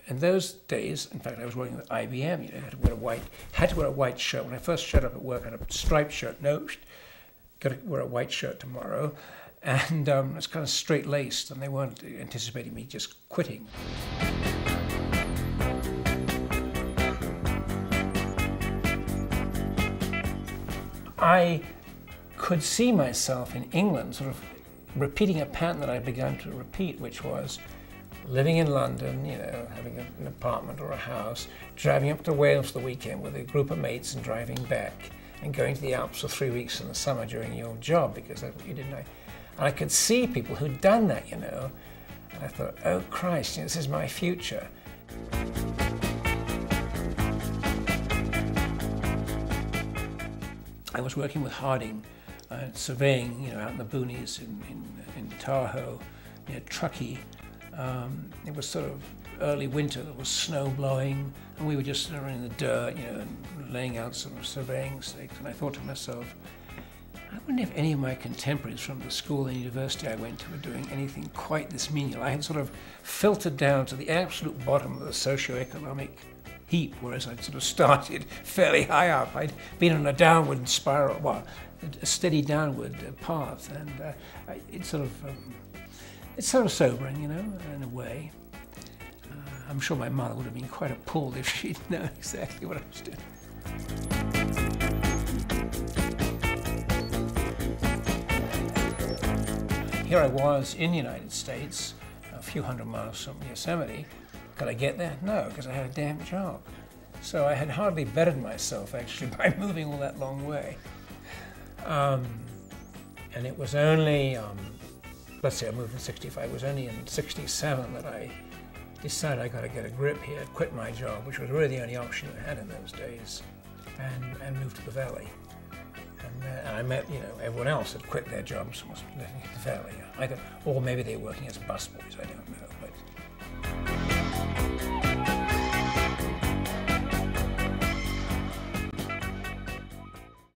In those days, in fact, I was working with IBM. You know, had to wear a white shirt. When I first showed up at work, I had a striped shirt. No, got to wear a white shirt tomorrow, and it's kind of straight laced, and they weren't anticipating me just quitting. I could see myself in England sort of repeating a pattern that I'd begun to repeat, which was living in London, you know, having an apartment or a house, driving up to Wales for the weekend with a group of mates and driving back, and going to the Alps for 3 weeks in the summer during your job, because that's what you did. And I could see people who'd done that, you know, and I thought, oh Christ, you know, this is my future. I was working with Harding, surveying, you know, out in the boonies in Tahoe, near Truckee. It was sort of early winter, there was snow blowing, and we were just in the dirt, you know, and laying out some surveying stakes. And I thought to myself, I wonder if any of my contemporaries from the school and university I went to were doing anything quite this menial. I had sort of filtered down to the absolute bottom of the socioeconomic heap, whereas I'd sort of started fairly high up. I'd been on a downward spiral, well, a steady downward path, and it's sort of sobering, you know, in a way. I'm sure my mother would have been quite appalled if she'd known exactly what I was doing. Here I was in the United States, a few hundred miles from Yosemite. Could I get there? No, because I had a damn job. So I had hardly bettered myself, actually, by moving all that long way. And it was only, let's say I moved in 65, it was only in 67 that I decided I got to get a grip here, quit my job, which was really the only option I had in those days, and moved to the Valley. And I met, you know, everyone else had quit their jobs and was living in the Valley. Or maybe they were working as busboys, I don't know. But